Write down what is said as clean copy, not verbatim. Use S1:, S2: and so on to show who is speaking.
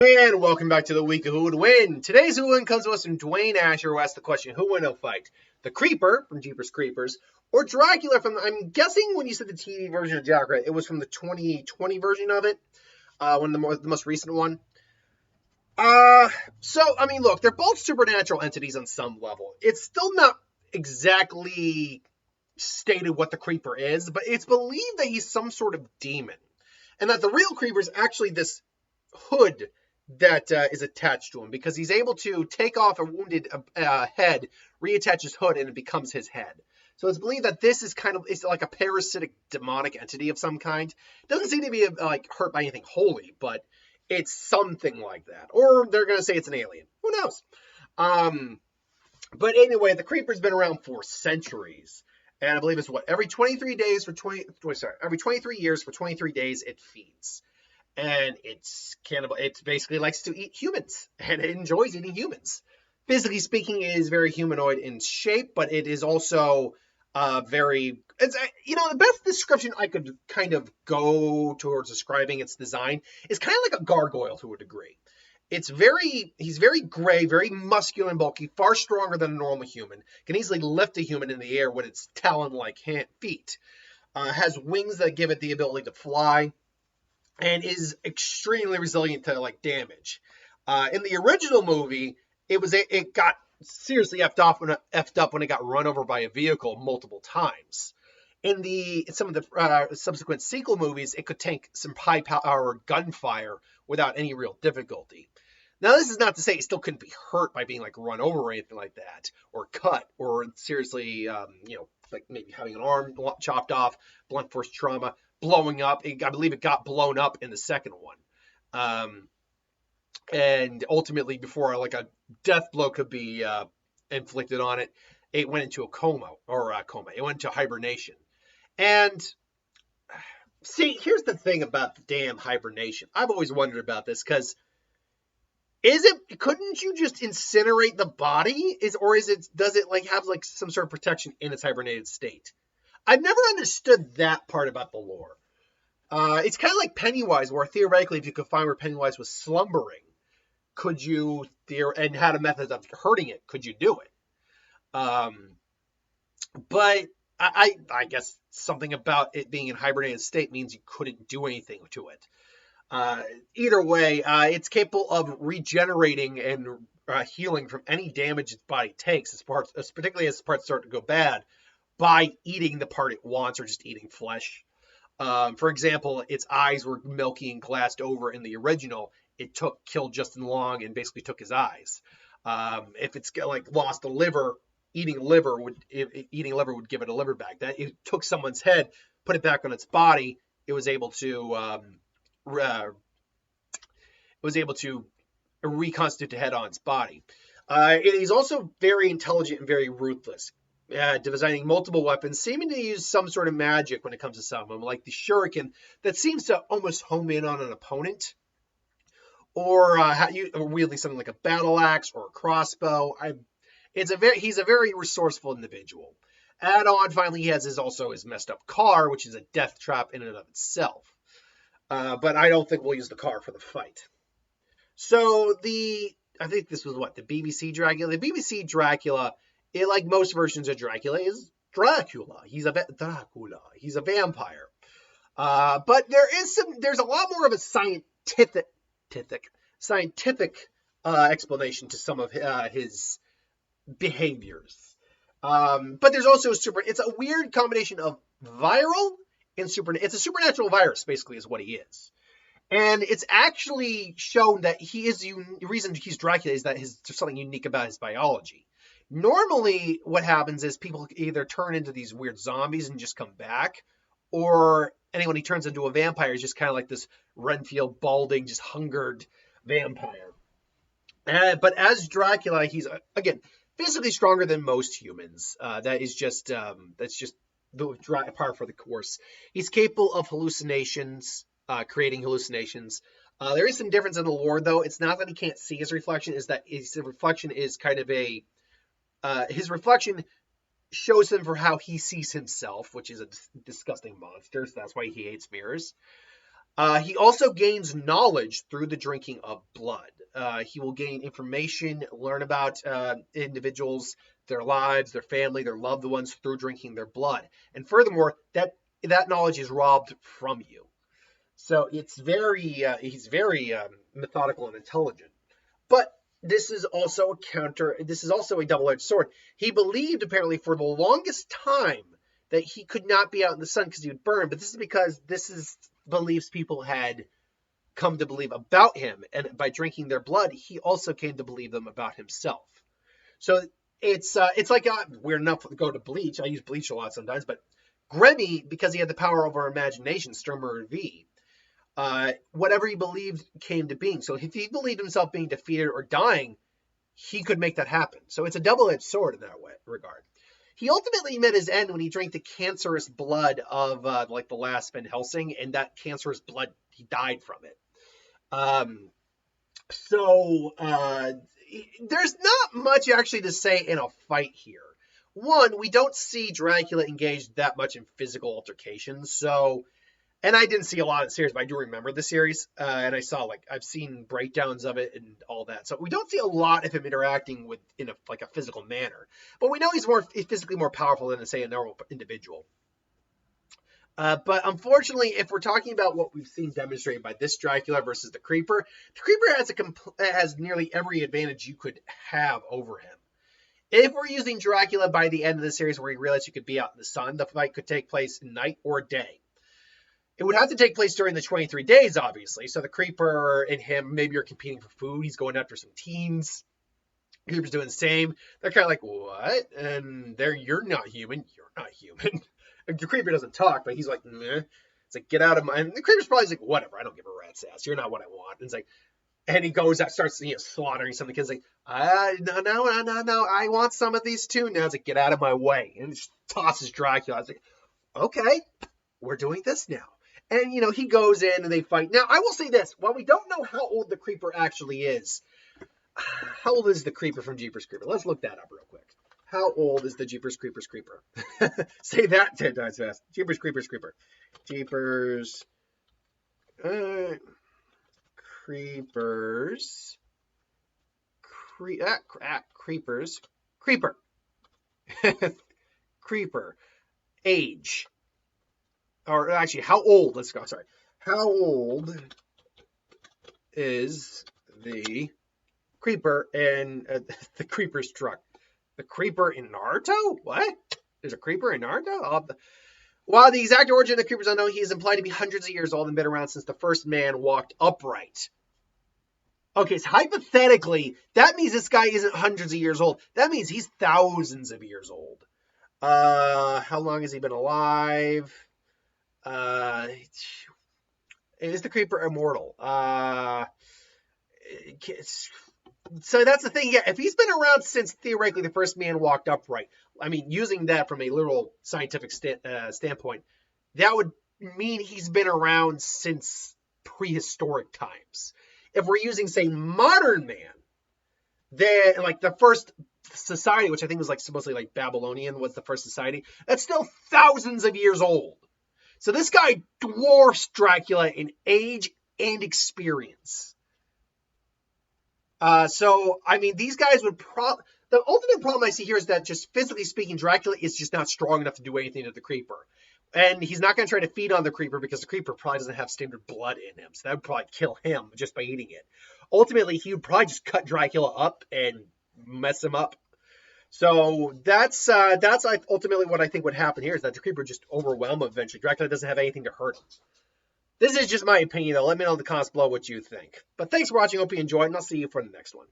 S1: And welcome back to the week of Who Would Win. Today's Who Would Win comes to us from Dwayne Asher, who asked the question, who win a fight? The Creeper from Jeepers Creepers, or Dracula from, I'm guessing when you said the TV version of Dracula, it was from the 2020 version of it, the most recent one. Look, they're both supernatural entities on some level. It's still not exactly stated what the Creeper is, but it's believed that he's some sort of demon. And that the real Creeper is actually this hood that is attached to him, because he's able to take off a wounded head, reattach his hood, and it becomes his head. So it's believed that this is it's like a parasitic demonic entity of some kind. It doesn't seem to be hurt by anything holy, but it's something like that. Or they're going to say it's an alien. Who knows? But anyway, the Creeper's been around for centuries. And I believe it's every 23 years for 23 days it feeds. And it's cannibal. It basically likes to eat humans, and it enjoys eating humans. Physically speaking, it is very humanoid in shape, but it is also the best description I could kind of go towards describing its design is kind of like a gargoyle to a degree. He's very gray, very muscular and bulky, far stronger than a normal human. Can easily lift a human in the air with its talon-like feet. Has wings that give it the ability to fly, and is extremely resilient to damage. In the original movie, it got seriously effed up when it got run over by a vehicle multiple times. In some of the subsequent sequel movies, it could tank some high power gunfire without any real difficulty. Now, this is not to say it still couldn't be hurt by being run over or anything like that, or cut, or seriously, maybe having an arm chopped off, blunt force trauma, blowing up. I believe it got blown up in the second one. And ultimately, before a death blow could be inflicted on it, it went into a coma. It went into hibernation. And see, here's the thing about the damn hibernation. I've always wondered about this, because couldn't you just incinerate the body? Does it have some sort of protection in its hibernated state? I've never understood that part about the lore. It's kind of like Pennywise, where theoretically, if you could find where Pennywise was slumbering, and had a method of hurting it, could you do it? But I guess something about it being in hibernated state means you couldn't do anything to it. Either way, it's capable of regenerating and healing from any damage its body takes, particularly as parts start to go bad, by eating the part it wants or just eating flesh. For example, its eyes were milky and glassed over in the original. It killed Justin Long and basically took his eyes. If it's lost a liver, eating liver would give it a liver back. That it took someone's head, put it back on its body. It was able to reconstitute the head on its body. It is also very intelligent and very ruthless, designing multiple weapons, seeming to use some sort of magic when it comes to some of them, like the shuriken that seems to almost home in on an opponent, or wielding something like a battle axe or a crossbow. He's a very resourceful individual. Add on, finally, he has his messed up car, which is a death trap in and of itself. But I don't think we'll use the car for the fight. So I think this was the BBC Dracula. The BBC Dracula, like most versions of Dracula, is Dracula. He's a vampire. But there's a lot more of a scientific explanation to some of his behaviors. But there's also it's a weird combination of viral and it's a supernatural virus, basically, is what he is. And it's actually shown that the reason he's Dracula is that there's something unique about his biology. Normally, what happens is people either turn into these weird zombies and just come back, or anyone he turns into a vampire is just kind of like this Renfield, balding, just hungered vampire. But as Dracula, he's, again, physically stronger than most humans. That's just the par for the course. He's capable of creating hallucinations. There is some difference in the lore, though. It's not that he can't see his reflection; is that his reflection is kind of his reflection shows him for how he sees himself, which is a disgusting monster. So that's why he hates mirrors. He also gains knowledge through the drinking of blood. He will gain information, learn about individuals, their lives, their family, their loved ones through drinking their blood. And furthermore, that knowledge is robbed from you. So it's very he's very methodical and intelligent. But this is also a double-edged sword. He believed apparently for the longest time that he could not be out in the sun because he would burn, but this is because this is beliefs people had come to believe about him, and by drinking their blood, he also came to believe them about himself. So it's like weird enough to go to bleach. I use bleach a lot sometimes, but Grimmy, because he had the power over our imagination, Sturmer V, whatever he believed came to being. So if he believed himself being defeated or dying, he could make that happen. So it's a double-edged sword in that regard. He ultimately met his end when he drank the cancerous blood of like the last Van Helsing, and that cancerous blood, he died from it. There's not much actually to say in a fight here. One, we don't see Dracula engaged that much in physical altercations, so, and I didn't see a lot of the series, but I do remember the series, and I've seen breakdowns of it and all that, so we don't see a lot of him interacting with in a physical manner, but we know he's physically more powerful than, say, a normal individual. But unfortunately, if we're talking about what we've seen demonstrated by this Dracula versus the Creeper has nearly every advantage you could have over him. If we're using Dracula by the end of the series where he realized you could be out in the sun, the fight could take place night or day. It would have to take place during the 23 days, obviously. So the Creeper and him, maybe you're competing for food. He's going after some teens. The Creeper's doing the same. They're kind of like, what? And you're not human. You're not human. The Creeper doesn't talk, but he's like, meh. It's like, get out of my... And the Creeper's probably like, whatever, I don't give a rat's ass. You're not what I want. And it's like, and he goes out, starts slaughtering some of the kids. Like, no, I want some of these too. Now it's like, get out of my way. And he just tosses Dracula. I was like, okay, we're doing this now. And, he goes in and they fight. Now, I will say this. While we don't know how old the Creeper actually is, how old is the Creeper from Jeepers Creeper? Let's look that up real quick. How old is the Jeepers Creepers Creeper? Say that 10 times fast. Jeepers Creepers Creeper. Jeepers Creepers. Creepers. Creeper. Creeper. Age. Or actually, how old? Let's go. Sorry. How old is the Creeper in the Creeper's truck? The Creeper in Naruto? What? There's a Creeper in Naruto? While the exact origin of the Creeper is unknown, he is implied to be hundreds of years old and been around since the first man walked upright. Okay, so hypothetically, that means this guy isn't hundreds of years old. That means he's thousands of years old. How long has he been alive? Is the Creeper immortal? So that's the thing. Yeah, if he's been around since theoretically the first man walked upright, I mean, using that from a literal scientific standpoint, that would mean he's been around since prehistoric times. If we're using, say, modern man, then like the first society, which I think was like supposedly like Babylonian was the first society, that's still thousands of years old. So this guy dwarfs Dracula in age and experience. So, I mean, these guys would the ultimate problem I see here is that just physically speaking, Dracula is just not strong enough to do anything to the Creeper. And he's not going to try to feed on the Creeper because the Creeper probably doesn't have standard blood in him. So that would probably kill him just by eating it. Ultimately, he would probably just cut Dracula up and mess him up. So that's ultimately what I think would happen here is that the Creeper just overwhelm him eventually. Dracula doesn't have anything to hurt him. This is just my opinion, though. Let me know in the comments below what you think. But thanks for watching. Hope you enjoyed, and I'll see you for the next one.